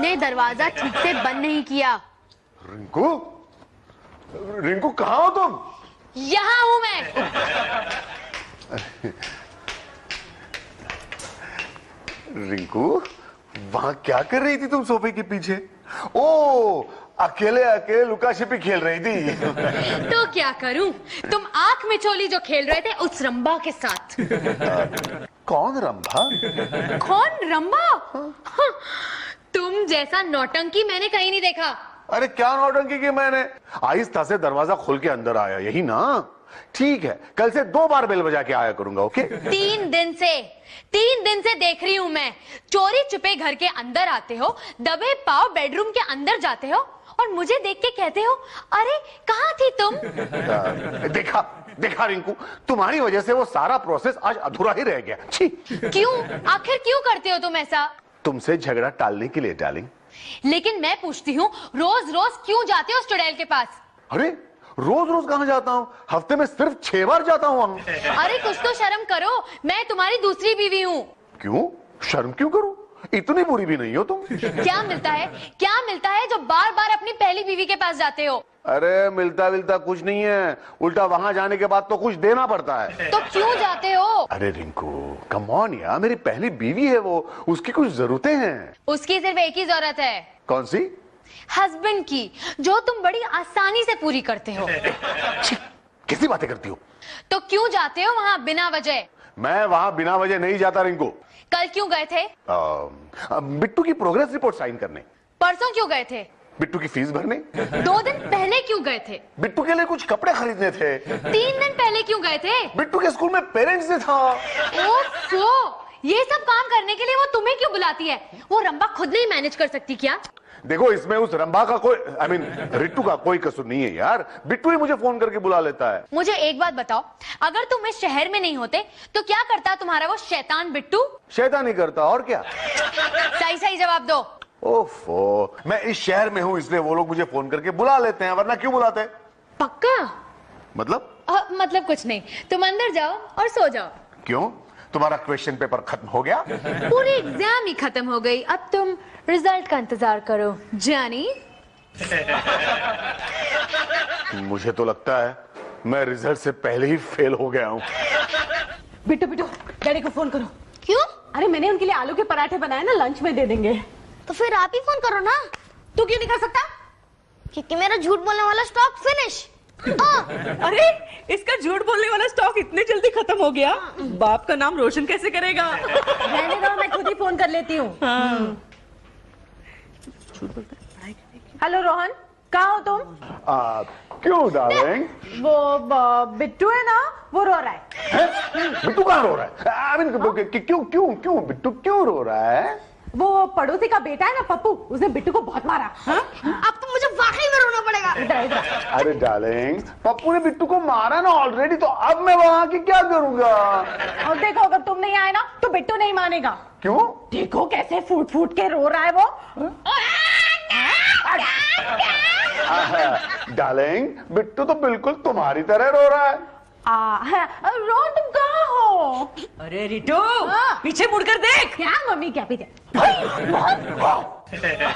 तुमने दरवाजा ठीक से बंद नहीं किया। रिंकू, रिंकू कहाँ हो तुम? यहाँ हूं मैं। रिंकू, वहां क्या कर रही थी तुम सोफे के पीछे? ओ, अकेले अकेले लुका छिपी खेल रही थी। तो क्या करूं, तुम आंख में चोली जो खेल रहे थे उस रंभा के साथ। कौन रंभा? कौन रंभा? हाँ, तुम जैसा नौटंकी मैंने कहीं नहीं देखा। अरे क्या नौटंकी की मैंने? आहिस्ता से दरवाजा खोल के अंदर आया, यही ना? ठीक है, कल से 2 बार बेल बजा के आया करूंगा, ओके? 3 दिन से देख रही हूं मैं। चोरी छुपे घर के अंदर आते हो, दबे पाव बेडरूम के अंदर जाते हो और मुझे देख के कहते हो अरे कहाँ थी तुम? देखा रिंकू, तुम्हारी वजह से वो सारा प्रोसेस आज अधूरा ही रह गया। छी। क्यों? आखिर क्यों करते हो तुम ऐसा? तुमसे झगड़ा टालने के लिए डार्लिंग। लेकिन मैं पूछती हूँ, रोज रोज क्यों जाते हो उस चुड़ैल के पास? अरे रोज रोज कहाँ जाता हूँ? हफ्ते में सिर्फ 6 बार जाता हूँ। अरे कुछ तो शर्म करो, मैं तुम्हारी दूसरी बीवी हूँ। क्यों? शर्म क्यों करूं? इतनी बुरी भी नहीं हो तुम। क्या मिलता है जो बार बार अपनी पहली बीवी के पास जाते हो? अरे मिलता कुछ नहीं है, उल्टा वहां जाने के बाद तो कुछ देना पड़ता है। तो क्यों जाते हो? अरे रिंकू, कम ऑन यार, मेरी पहली बीवी है वो, उसकी कुछ जरूरतें हैं। उसकी सिर्फ एक ही जरूरत है। कौन सी? हस्बैंड की, जो तुम बड़ी आसानी से पूरी करते हो। कैसी बातें करती हो? तो क्यों जाते हो वहाँ बिना वजह? मैं वहां बिना वजह नहीं जाता रिंकू। कल क्यों गए थे? बिट्टू की प्रोग्रेस रिपोर्ट साइन करने। परसों क्यों गए थे? बिट्टू की फीस भरने। 2 दिन पहले क्यों गए थे? बिट्टू के लिए कुछ कपड़े खरीदने थे। 3 दिन पहले क्यों गए थे? बिट्टू के स्कूल में पेरेंट्स डे था। ओफो, ये सब काम करने के लिए वो तुम्हें क्यों बुलाती है? वो रंभा खुद नहीं मैनेज कर सकती क्या? देखो, इसमें उस रंभा का कोई रिट्टू का कोई कसूर नहीं है यार। बिट्टू ही मुझे फोन करके बुला लेता है। मुझे एक बात बताओ, अगर तुम इस शहर में नहीं होते तो क्या करता तुम्हारा वो शैतान बिट्टू? शैतानी करता, और क्या? सही सही जवाब दो। ओफो, मैं इस शहर में हूँ इसलिए वो लोग मुझे फोन करके बुला लेते हैं, वरना क्यों बुलाते? पक्का? मतलब? मतलब कुछ नहीं, तुम अंदर जाओ और सो जाओ। क्यों? तुम्हारा क्वेश्चन पेपर खत्म हो गया? पूरी एग्जाम ही खत्म हो गई, अब तुम रिजल्ट का इंतजार करो जानी। मुझे तो लगता है मैं रिजल्ट से पहले ही फेल हो गया हूँ। बिट्टू डैडी को फोन करो। क्यों? अरे मैंने उनके लिए आलू के पराठे बनाए ना, लंच में दे देंगे। तो फिर आप ही फोन करो ना। तू क्यों नहीं कर सकता? क्योंकि मेरा झूठ बोलने वाला स्टॉक फिनिश। अरे इसका झूठ बोलने वाला स्टॉक इतने जल्दी खत्म हो गया? बाप का नाम रोशन कैसे करेगा? रहने दो, मैं खुद ही फोन कर लेती हूँ। हेलो रोहन, कहाँ हो तुम? क्यों डार्लिंग? वो बिट्टू है ना, वो रो रहा है। बिट्टू कहाँ रो रहा है? क्यों बिट्टू क्यों रो रहा है? वो पड़ोसी का बेटा है ना पप्पू, उसने बिट्टू को बहुत मारा। अब तो मुझे वाकई में रोना पड़ेगा। इधर। अरे डार्लिंग, पप्पू ने बिट्टू को मारा ना ऑलरेडी, तो अब मैं वहां की क्या करूंगा? और देखो, अगर तुम नहीं आए ना तो बिट्टू नहीं मानेगा। क्यों? देखो कैसे फूट फूट के रो रहा है वो। डार्लिंग, बिट्टू तो बिल्कुल तुम्हारी तरह रो रहा है। रोहन तुम कहाँ हो? अरे रिटू, पीछे मुड़कर देख। क्या मम्मी, क्या पीछे?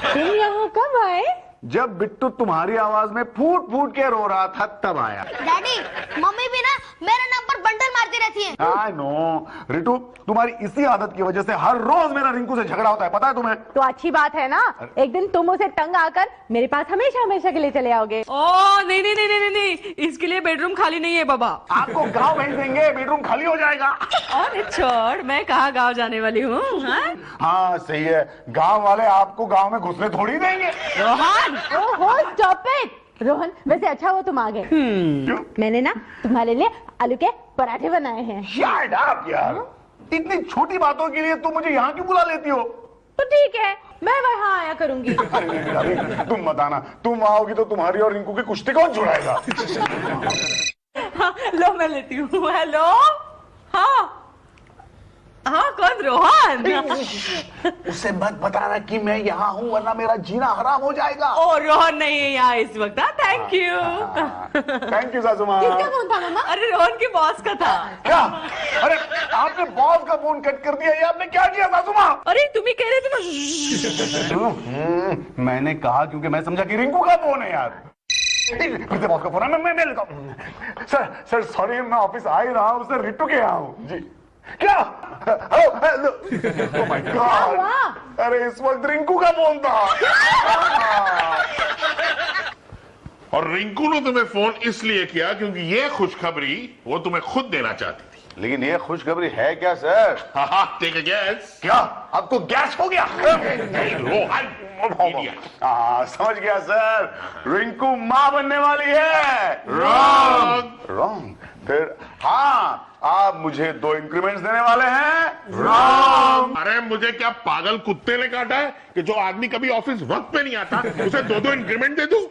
तुम यहाँ कब आए? जब बिट्टू तुम्हारी आवाज में फूट फूट के रो रहा था तब आया। डैडी, मम्मी भी ना मेरे नाम पर बंडल मारती रहती है। आई नो रिटू, तुम्हारी इसी आदत की वजह से हर रोज मेरा रिंकू से झगड़ा होता है, पता है तुम्हें? तो अच्छी बात है ना, एक दिन तुम उसे तंग आकर मेरे पास हमेशा हमेशा के लिए चले आओगे। ओ नहीं, इसके लिए बेडरूम खाली नहीं है बाबा। आपको गांव भेज देंगे, बेडरूम खाली हो जाएगा। अरे छोड़, मैं कहाँ गाँव जाने वाली हूँ। हाँ सही है, गांव वाले आपको गांव में घुसने थोड़ी देंगे। रोहन, ओहो स्टॉप इट। रोहन, वैसे अच्छा हुआ तुम आ गए। मैंने ना तुम्हारे लिए आलू के पराठे बनाए हैं। शट अप यार, इतनी छोटी बातों के लिए तुम मुझे यहाँ क्यों बुला लेती हो? तो ठीक है, मैं वहाँ आया करूंगी। अरे तुम मत आना, तुम आओगी तो तुम्हारी और रिंकू की कुश्ती कौन छुड़ाएगा? लो मैं लेती हूँ। हेलो, हाँ कौन? रोहन? उसे मत बताना कि मैं यहाँ हूँ, वरना मेरा जीना हराम हो जाएगा। ओ, रोहन नहीं है यहाँ इस वक्त। Thank you. थैंक यू सासू माँ। किसका फोन था मामा? अरे रोहन के बॉस का था। क्या? अरे आपने बॉस का फोन कट कर दिया, ये आपने क्या किया सासू माँ? अरे तुम ही कह रहे थे ना। मैंने कहा क्योंकि मैं समझा कि रिंकू का फोन है यार। फिर से बॉस का फोन है, मैं लेता हूँ। सर सॉरी, मैं ऑफिस आ ही रहा हूँ, सर रिट्टू के यहाँ हूँ जी। क्या? ओह माय गॉड, अरे इस वक्त रिंकू का फोन था। और रिंकू ने तुम्हें फोन इसलिए किया क्योंकि ये खुशखबरी वो तुम्हें खुद देना चाहती थी। लेकिन ये खुशखबरी है क्या सर? Take a guess. क्या आपको गैस हो गया? नहीं रोहन, समझ गया सर, रिंकू माँ बनने वाली है। रॉन्ग। रॉन्ग? फिर हाँ, आप मुझे 2 इंक्रीमेंट्स देने वाले हैं। रॉन्ग। अरे मुझे क्या पागल कुत्ते ने काटा है कि जो आदमी कभी ऑफिस वक्त पे नहीं आता उसे 2-2 इंक्रीमेंट दे दूं?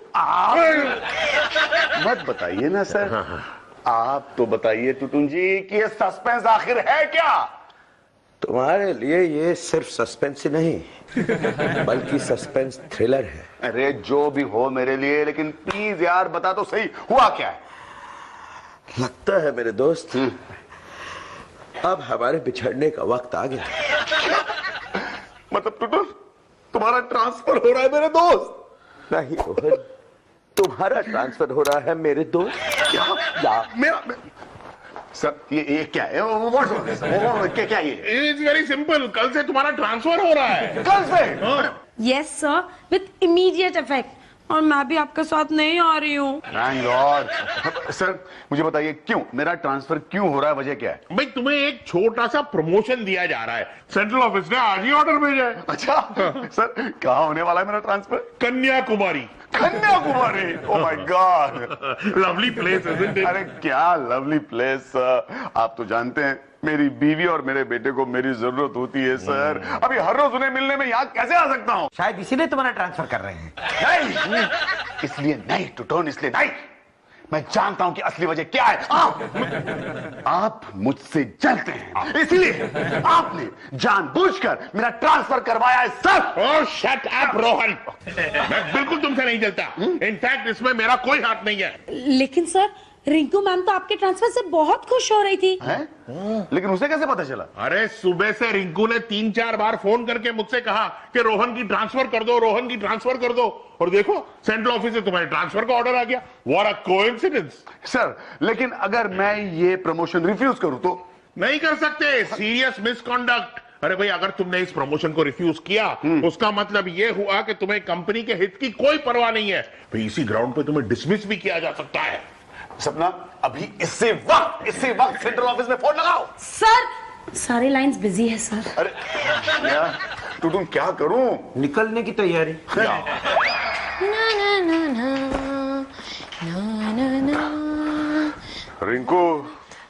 मत बताइए ना सर, आप तो बताइए टुटुन जी कि ये सस्पेंस आखिर है क्या? तुम्हारे लिए ये सिर्फ सस्पेंस ही नहीं बल्कि सस्पेंस थ्रिलर है। अरे जो भी हो मेरे लिए, लेकिन प्लीज यार बता तो सही, हुआ क्या है? लगता है मेरे दोस्त अब हमारे बिछड़ने का वक्त आ गया। मतलब टुटुन, तुम्हारा ट्रांसफर हो रहा है मेरे दोस्त? नहीं रोहन, तुम्हारा ट्रांसफर हो रहा है मेरे दोस्त। क्या? मेरा सर ये क्या है? क्या ये? इट्स वेरी सिंपल, कल से तुम्हारा ट्रांसफर हो रहा है। कल से? Yes sir, with immediate effect. और मैं भी आपके साथ नहीं आ रही हूँ। Thank God. सर मुझे बताइए क्यों, मेरा ट्रांसफर क्यों हो रहा है, वजह क्या है? भाई तुम्हें एक छोटा सा प्रमोशन दिया जा रहा है, सेंट्रल ऑफिस ने आज ही ऑर्डर भेजा है। अच्छा सर, कहाँ होने वाला है मेरा transfer? Kanyakumari. Kanyakumari? Oh my God, lovely place isn't it? अरे क्या लवली प्लेस। आप तो जानते हैं मेरी बीवी और मेरे बेटे को मेरी जरूरत होती है सर। अभी हर रोज उन्हें मिलने में यहाँ कैसे आ सकता हूँ? शायद इसीलिए तुम्हारा ट्रांसफर कर रहे हैं। नहीं, इसलिए नहीं टुटोन, इसलिए नहीं। मैं जानता हूं कि असली वजह क्या है। आप मुझसे जलते हैं, इसलिए आपने जानबूझकर मेरा ट्रांसफर करवाया है सर। ओह शट अप रोहन, मैं बिल्कुल तुमसे नहीं जलता। इनफैक्ट इसमें मेरा कोई हाथ नहीं है। लेकिन सर, रिंकू मैम तो आपके ट्रांसफर से बहुत खुश हो रही थी। हैं? लेकिन उसे कैसे पता चला? अरे सुबह से रिंकू ने 3-4 बार फोन करके मुझसे कहा कि रोहन की ट्रांसफर कर दो, रोहन की ट्रांसफर कर दो, और देखो सेंट्रल ऑफिस से तुम्हारे ट्रांसफर का ऑर्डर आ गया। What a coincidence. सर लेकिन अगर मैं ये प्रमोशन रिफ्यूज करूं तो? नहीं कर सकते, सीरियस मिसकॉन्डक्ट। अरे भाई अगर तुमने इस प्रमोशन को रिफ्यूज किया उसका मतलब ये हुआ कि तुम्हें कंपनी के हित की कोई परवाह नहीं है। भाई इसी ग्राउंड पे तुम्हें डिसमिस भी किया जा सकता है। सपना, अभी इसी वक्त सेंट्रल ऑफिस में फोन लगाओ। सर सारे लाइंस बिजी है सर। अरे यार टुटुन, क्या करूं? निकलने की तैयारी। ना ना ना ना ना ना ना। रिंकू।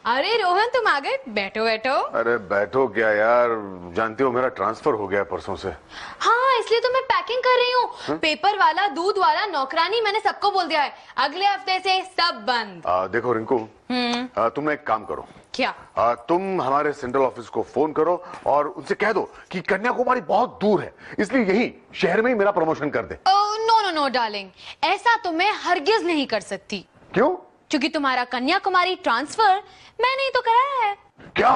अरे रोहन तुम आ गए, बैठो बैठो। अरे बैठो क्या यार, जानती हो मेरा ट्रांसफर हो गया परसों से। हाँ इसलिए तो मैं पैकिंग कर रही हूँ। पेपर वाला, दूध वाला, नौकरानी, मैंने सबको बोल दिया है अगले हफ्ते से सब बंद। देखो रिंकू, तुम एक काम करो। क्या? तुम हमारे सेंट्रल ऑफिस को फोन करो और उनसे कह दो कि कन्याकुमारी बहुत दूर है, इसलिए यही शहर में ही मेरा प्रमोशन कर दे। नो नो नो डार्लिंग, ऐसा तो मैं हरगिज नहीं कर सकती। क्यों? क्योंकि तुम्हारा कन्याकुमारी ट्रांसफर मैंने ही तो कराया है। क्या?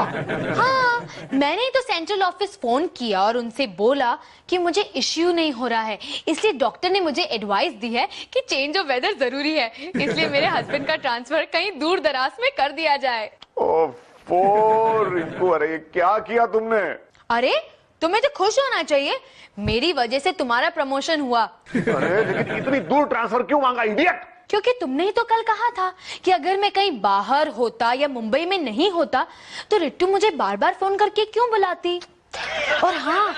हाँ, मैंने ही तो सेंट्रल ऑफिस फोन किया और उनसे बोला कि मुझे इश्यू नहीं हो रहा है, इसलिए डॉक्टर ने मुझे एडवाइस दी है कि चेंज ऑफ वेदर जरूरी है, इसलिए मेरे हस्बैंड का ट्रांसफर कहीं दूर दराज में कर दिया जाए। ओफो रिंकू, अरे ये क्या किया तुमने? अरे तुम्हें तो खुश होना चाहिए, मेरी वजह से तुम्हारा प्रमोशन हुआ। अरे लेकिन इतनी दूर ट्रांसफर क्यों मांगा, इडियट? क्योंकि तुमने ही तो कल कहा था कि अगर मैं कहीं बाहर होता या मुंबई में नहीं होता तो रिट्टू मुझे बार बार फोन करके क्यों बुलाती। और हाँ,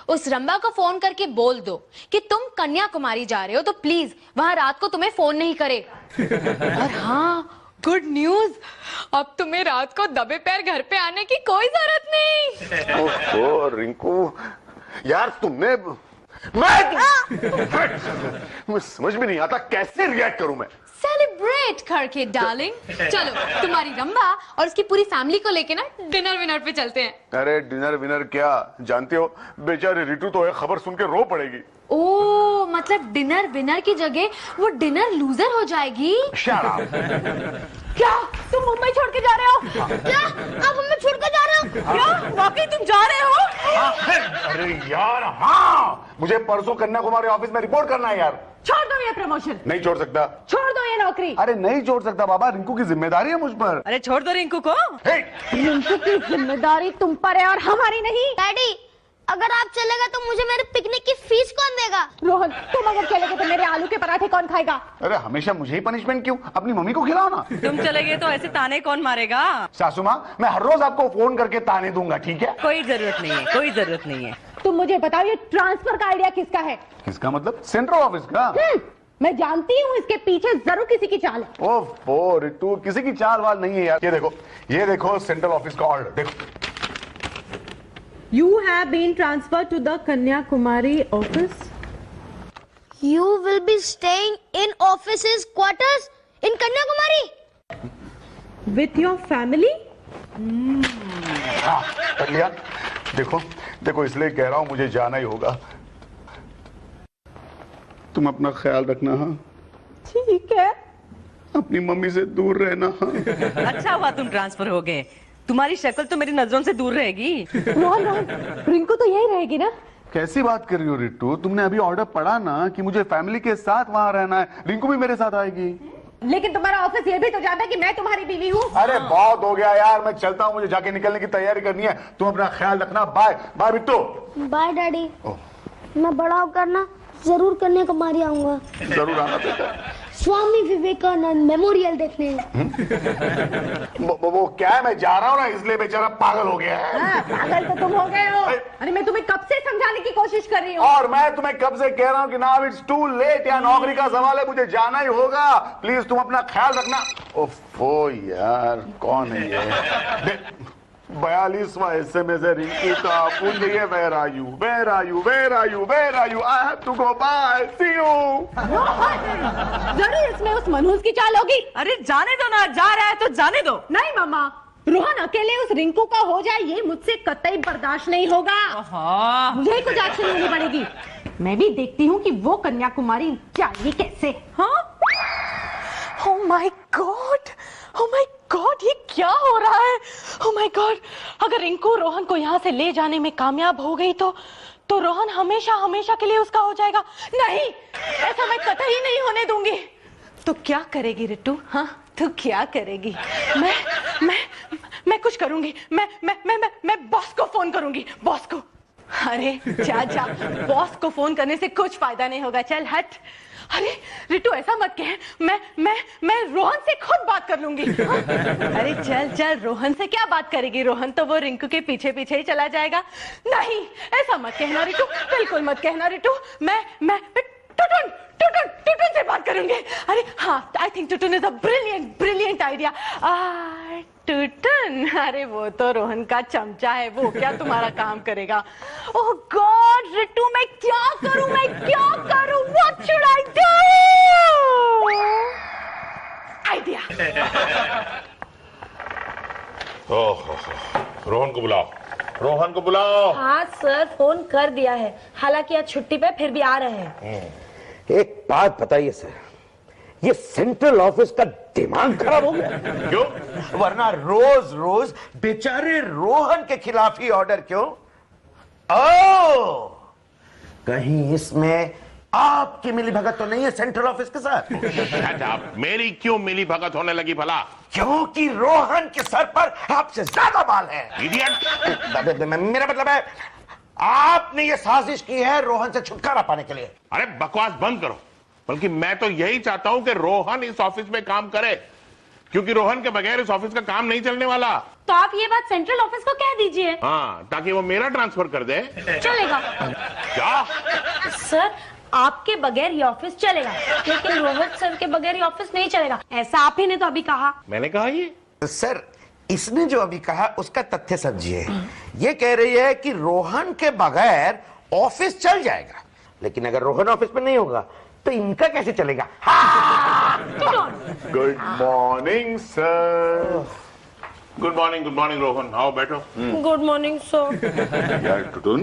उस रंबा को फोन करके बोल दो कि तुम कन्याकुमारी जा रहे हो तो प्लीज वहां रात को तुम्हें फोन नहीं करे। और हाँ, गुड न्यूज, अब तुम्हें रात को दबे पैर घर पे आने की कोई जरूरत नहीं। ओहो रिंकू, यार तुमने मुझे समझ में नहीं आता कैसे रिएक्ट करूं मैं। सेलिब्रेट करके डार्लिंग। चलो तुम्हारी रंबा और उसकी पूरी फैमिली को लेके ना डिनर विनर पे चलते हैं। अरे डिनर विनर क्या, जानते हो बेचारी रितु तो है खबर सुन के रो पड़ेगी। ओ मतलब डिनर विनर की जगह वो डिनर लूजर हो जाएगी। Shut up. क्या तुम मुंबई छोड़ के जा रहे हो? क्या आप हमें छोड़ कर जा रहे हो? क्या वाकई तुम जा रहे हो? अरे यार हाँ, मुझे परसों कन्याकुमारी ऑफिस में रिपोर्ट करना है यार। छोड़ दो ये प्रमोशन, नहीं छोड़ सकता। छोड़ दो ये नौकरी। अरे नहीं छोड़ सकता बाबा, रिंकू की जिम्मेदारी है मुझ पर। अरे छोड़ दो रिंकू को। हे! रिंकू की जिम्मेदारी तुम पर है और हमारी नहीं। डैडी अगर आप चलेगा तो मुझे मेरे पिकनिक की फीस कौन देगा? रोहन तुम अगर चलेगे तो मेरे आलू के पराठे कौन खाएगा? अरे हमेशा मुझे ही पनिशमेंट क्यों, अपनी मम्मी को खिलाओ ना। तुम चलेगे तो ऐसे ताने कौन मारेगा? सासू माँ, मैं हर रोज आपको फोन करके ताने दूंगा, ठीक है? कोई जरूरत नहीं है, कोई जरूरत नहीं है। तुम मुझे बताओ ये ट्रांसफर का आइडिया किसका है? किसका मतलब? सेंट्रल ऑफिस का। मैं जानती हूँ इसके पीछे जरूर किसी की चाल है। ओह रितु, किसी की चाल वाल नहीं है यार। ये देखो सेंट्रल ऑफिस का ऑर्डर देखो। You have been transferred to the Kanyakumari office. You will be staying in office's quarters in Kanyakumari. With your family? हाँ कर लिया। देखो इसलिए कह रहा हूँ मुझे जाना ही होगा। तुम अपना ख्याल रखना। हाँ ठीक है। अपनी मम्मी से दूर रहना। हाँ अच्छा हुआ तुम ट्रांसफर हो गए, तुम्हारी शक्ल तो मेरी नजरों से दूर रहेगी। रोहन रिंकू तो यही रहेगी ना? कैसी बात कर रही हो रितु, तुमने अभी ऑर्डर पढ़ा ना कि मुझे फैमिली के साथ वहाँ रहना है। रिंकू भी मेरे साथ आएगी। लेकिन तुम्हारा ऑफिस ये भी तो जानता है कि मैं तुम्हारी बीवी हूँ। अरे बहुत हो गया यार, मैं चलता हूँ, मुझे जाके निकलने की तैयारी करनी है। तुम अपना ख्याल रखना। Bye bye Ritu. Bye daddy. मैं बड़ा होकर ना जरूर कन्याकुमारी आऊंगा। जरूर आना बेटा। स्वामी विवेकानंद मेमोरियल देखने। वो क्या है, मैं जा रहा हूँ ना इसलिए बेचारा पागल हो गया है। पागल तो तुम हो गए हो। अरे मैं तुम्हें कब से समझाने की कोशिश कर रही हूँ। और मैं तुम्हें कब से कह रहा हूँ कि नाउ इट्स टू लेट, या नौकरी का सवाल है, मुझे जाना ही होगा। प्लीज तुम अपना ख्याल रखना। ओफो यार, कौन है ये? 42वां SMS है रिंकू का। पूछ रही है where are you? Where are you? Where are you? Where are you? I have to go. Bye. See you. जरूर इसमें उस मनहूस की चाल होगी। अरे जाने दो ना, जा रहा है तो जाने दो। नहीं मामा, रोहन अकेले उस रिंकू का हो जाए ये मुझसे कतई बर्दाश्त नहीं होगा। मुझे कुछ एक्शन लेनी पड़ेगी। मैं भी देखती हूँ कि वो कन्याकुमारी जाएगी कैसे। हाँ Oh my God! Oh my God! ये क्या हो रहा है? Oh my God! अगर रिंकू रोहन को यहाँ से ले जाने में कामयाब हो गई तो रोहन हमेशा के लिए उसका हो जाएगा। नहीं, ऐसा मैं कतई नहीं होने दूंगी। तो क्या करेगी रिट्टू? हाँ, तू क्या करेगी? मैं कुछ करूंगी। मैं बॉस को फोन करूंगी, बॉस को। अरे जा, बॉस को फोन करने से कुछ फायदा नहीं होगा। चल हट। अरे रिटू ऐसा मत कह, मैं रोहन से खुद बात कर लूंगी। अरे चल, रोहन से क्या बात करेगी? रोहन तो वो रिंकू के पीछे ही चला जाएगा। नहीं, ऐसा मत कहना रिटू, बिल्कुल मत कहना रिटू। मैं टुटुन से बात करूंगी। अरे हाँ, I think Tutun is a brilliant idea. Tutun, अरे वो तो रोहन का चमचा है, वो क्या तुम्हारा काम करेगा? ओह गॉड रिटू, मैं क्या करूं? What should I do? Idea. ओहो, रोहन को बुलाओ। हाँ सर, फोन कर दिया है, हालांकि आज छुट्टी पे फिर भी आ रहे हैं। एक बात बताइए सर, ये सेंट्रल ऑफिस का दिमाग खराब हो गया क्यों? वरना रोज बेचारे रोहन के खिलाफ ही ऑर्डर क्यों? कहीं इसमें आपकी मिलीभगत तो नहीं है सेंट्रल ऑफिस के साथ? मेरी क्यों मिलीभगत होने लगी भला? क्योंकि रोहन के सर पर आपसे ज्यादा बाल है। इडियट! मेरा मतलब है आपने ये साजिश की है रोहन से छुटकारा पाने के लिए। अरे बकवास बंद करो, बल्कि मैं तो यही चाहता हूं कि रोहन इस ऑफिस में काम करे, क्योंकि रोहन के बगैर इस ऑफिस का काम नहीं चलने वाला। तो आप ये बात सेंट्रल ऑफिस को कह दीजिए। हाँ, ताकि वो मेरा ट्रांसफर कर दे। चलेगा। क्या? सर, आपके बगैर ये ऑफिस चलेगा, लेकिन रोहित सर के बगैर ये ऑफिस नहीं चलेगा। ऐसा आप ही ने तो अभी कहा। मैंने कहा ये? सर, इसने जो अभी कहा उसका तथ्य समझिए। ये कह रही है कि रोहन के बगैर ऑफिस चल जाएगा, लेकिन अगर रोहन ऑफिस में नहीं होगा तो इनका कैसे चलेगा? Good morning sir. Good morning Rohan, आओ बैठो। Good morning sir. यार टुटुन,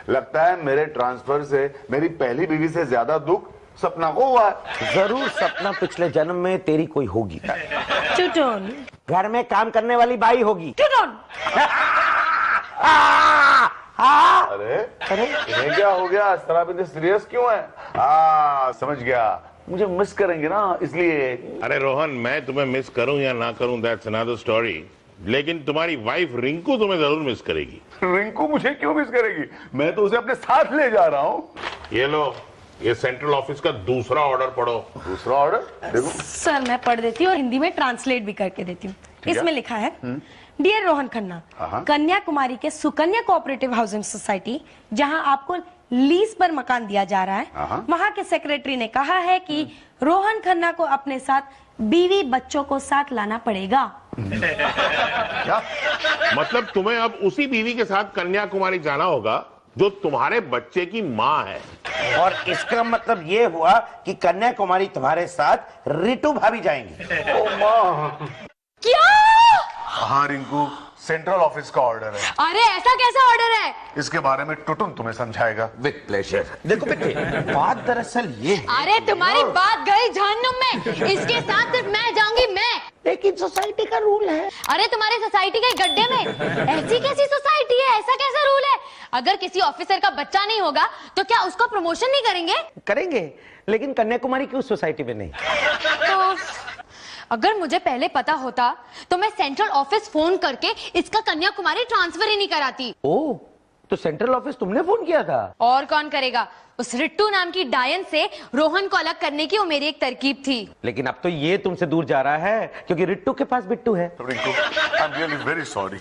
लगता है मेरे ट्रांसफर से मेरी पहली बीवी से ज्यादा दुख सपना को हुआ है। जरूर सपना पिछले जन्म में तेरी कोई होगी, टुटुन, घर में काम करने वाली बाई होगी। टुटुन, अरे इन्हें क्या हो गया? इस तरह इतने सीरियस क्यों है? समझ गया, मुझे मिस करेंगे ना इसलिए। अरे रोहन, मैं तुम्हें मिस करूं या ना करूं, दैट्स अनदर स्टोरी, लेकिन तुम्हारी वाइफ रिंकू तुम्हें जरूर मिस करेगी। रिंकू मुझे क्यों मिस करेगी? मैं तो उसे अपने साथ ले जा रहा हूँ। ये लो, ये सेंट्रल ऑफिस का दूसरा ऑर्डर पढ़ो। दूसरा ऑर्डर? देखो सर मैं पढ़ देती हूँ और हिंदी में ट्रांसलेट भी करके देती हूँ। इसमें लिखा है, डियर रोहन खन्ना, कन्याकुमारी के सुकन्या कोऑपरेटिव हाउसिंग सोसाइटी, जहां आपको लीज पर मकान दिया जा रहा है, वहां के सेक्रेटरी ने कहा है कि रोहन खन्ना को अपने साथ बीवी बच्चों को साथ लाना पड़ेगा। क्या मतलब तुम्हें अब उसी बीवी के साथ कन्याकुमारी जाना होगा जो तुम्हारे बच्चे की माँ है। और इसका मतलब ये हुआ कि कन्याकुमारी तुम्हारे साथ रितु भाभी जाएंगी। ओ माँ। क्या? हाँ रिंकू, सेंट्रल ऑफिस का ऑर्डर है। अरे ऐसा कैसा ऑर्डर है? इसके बारे में टुटुन तुम्हें समझाएगा। With pleasure. देखो बेटे, बात दरअसल ये है। अरे तुम्हारी बात गई जहन्नुम में, इसके साथ सिर्फ मैं जाऊंगी, मैं। लेकिन सोसाइटी का रूल है। अरे तुम्हारी सोसाइटी के गड्ढे में ऐसी कैसी सोसाइटी है? ऐसा कैसा रूल है? अगर किसी ऑफिसर का बच्चा नहीं होगा तो क्या उसका प्रमोशन नहीं करेंगे? करेंगे, लेकिन कन्याकुमारी की उस सोसाइटी में नहीं। तो अगर मुझे पहले पता होता तो मैं सेंट्रल ऑफिस फोन करके इसका कन्याकुमारी ट्रांसफर ही नहीं कराती। ओह, तो सेंट्रल ऑफिस तुमने फोन किया था? और कौन करेगा? उस रिट्टू नाम की डायन से रोहन को अलग करने की वो मेरी एक तरकीब थी। लेकिन अब तो ये तुमसे दूर जा रहा है क्योंकि रिट्टू के पास बिट्टू है। Rinku, I am really very sorry.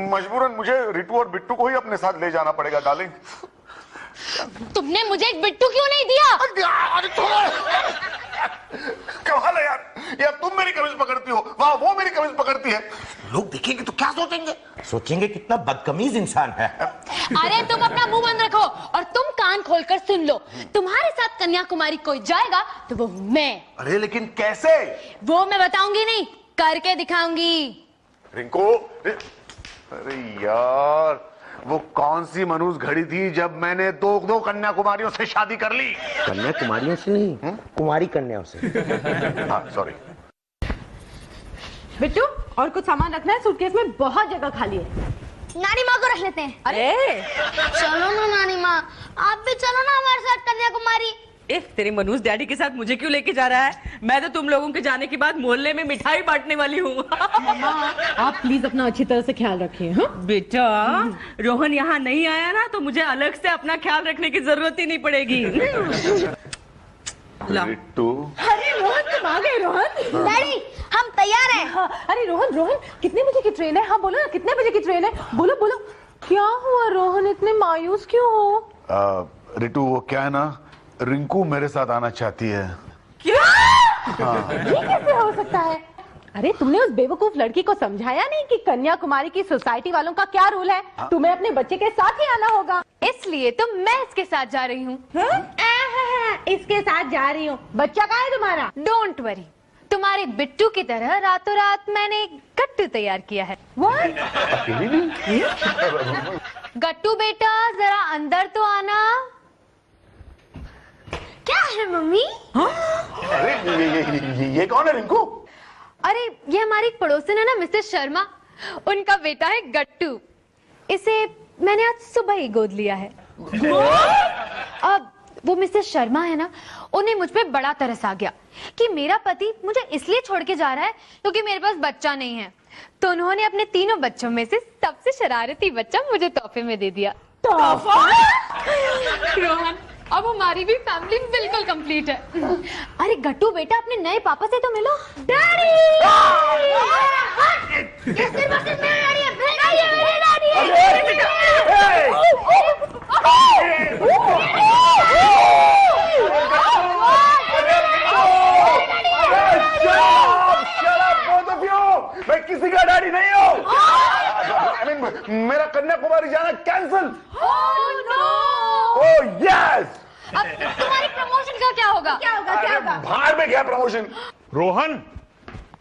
मजबूरन मुझे रिट्टू और बिट्टू को ही अपने साथ ले जाना पड़ेगा डार्लिंग। तुमने मुझे एक बिट्टू क्यों नहीं दिया? कमाल है यार तुम मेरी कमीज पकड़ती हो, वहां वो मेरी कमीज पकड़ती है। लोग देखेंगे तो क्या सोचेंगे? सोचेंगे कितना बदतमीज इंसान है। अरे तुम अपना मुंह बंद रखो और तुम कान खोलकर सुन लो। तुम्हारे साथ कन्याकुमारी कोई जाएगा तो वो मैं। अरे लेकिन कैसे? वो मैं बताऊंगी नहीं, करके दिखाऊंगी। रिंकू, अरे यार वो कौन सी मनूस घड़ी थी जब मैंने दो कन्याकुमारियों से शादी कर ली? कन्याकुमारियों से नहीं, कुमारी कन्याओं से। हाँ सॉरी। बिट्टू, और कुछ सामान रखना है? सूटकेस में बहुत जगह खाली है। नानी माँ को रख लेते हैं। अरे चलो ना नानी माँ, आप भी चलो ना हमारे साथ कन्याकुमारी। तेरे मनोज डैडी के साथ मुझे क्यों लेके जा रहा है? मैं तो तुम लोगों के जाने के बाद मोहल्ले में मिठाई बांटने वाली हूँ। आप प्लीज अपना अच्छी तरह से ख्याल रखिए। हाँ बेटा, रोहन यहाँ नहीं आया ना तो मुझे अलग से अपना ख्याल रखने की जरूरत ही नहीं पड़ेगी। बिट्टू, अरे रोहन, तुम आ गए। रोहन डैडी, हम तैयार हैं। हाँ, अरे रोहन कितने बजे की ट्रेन है? हाँ बोलो ना, कितने बजे की ट्रेन है? बोलो। क्या हुआ रोहन, इतने मायूस क्यों हो? रिटू, वो क्या है ना, रिंकू मेरे साथ आना चाहती है। क्या? ये कैसे हो सकता है? अरे तुमने उस बेवकूफ लड़की को समझाया नहीं कि कन्याकुमारी की सोसाइटी वालों का क्या रूल है? तुम्हें अपने बच्चे के साथ ही आना होगा। इसलिए तो मैं इसके साथ जा रही हूँ। इसके साथ जा रही हूँ? बच्चा कहाँ है तुम्हारा? डोंट वरी, तुम्हारे बिट्टू की तरह रातों रात मैंने एक गट्टू तैयार किया है। गट्टू बेटा, जरा अंदर तो आना। क्या है मम्मी? अरे ये कौन है रिंकू? अरे ये हमारी पड़ोसन है ना, मिसेस शर्मा, उनका बेटा है गट्टू। इसे मैंने आज सुबह ही गोद लिया है। अब वो मिसेस शर्मा है ना, उन्हें मुझ पे बड़ा तरस आ गया कि मेरा पति मुझे इसलिए छोड़ के जा रहा है क्योंकि मेरे पास बच्चा नहीं है, तो उन्होंने अपने तीनों बच्चों में से सबसे शरारती बच्चा मुझे तोहफे में दे दिया। तोहफा? रोहन, अब हमारी भी फैमिली बिल्कुल कंप्लीट है। अरे गट्टू बेटा, अपने नए पापा से तो मिलो। डैडी! मैं किसी का डैडी नहीं हूँ। I mean, मेरा कन्याकुमारी जाना cancel. Oh no! Oh yes. अब तुम्हारी प्रमोशन का क्या होगा? क्या होगा क्या होगा? बाहर में क्या प्रमोशन? रोहन,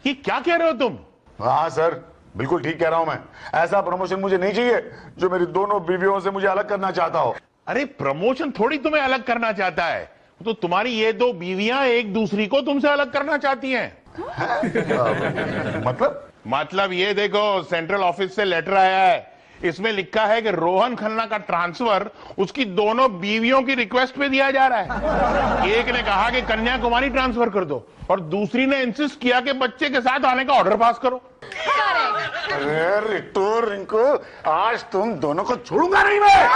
ये क्या कह रहे हो तुम? हाँ सर, बिल्कुल ठीक कह रहा हूं मैं। ऐसा प्रमोशन मुझे नहीं चाहिए जो मेरी दोनों बीवियों से मुझे अलग करना चाहता हो। अरे प्रमोशन थोड़ी तुम्हें अलग करना चाहता है, तो तुम्हारी ये दो बीवियां एक दूसरी को तुमसे अलग करना चाहती हैं। मतलब ये देखो, सेंट्रल ऑफिस से लेटर आया है, इसमें लिखा है कि रोहन खन्ना का ट्रांसफर उसकी दोनों बीवियों की रिक्वेस्ट पे दिया जा रहा है। एक ने कहा कि कन्याकुमारी ट्रांसफर कर दो और दूसरी ने इंसिस्ट किया कि बच्चे के साथ आने का ऑर्डर पास करो। अरे रितु, रिंकू, आज तुम दोनों को छोड़ूंगा नहीं मैं।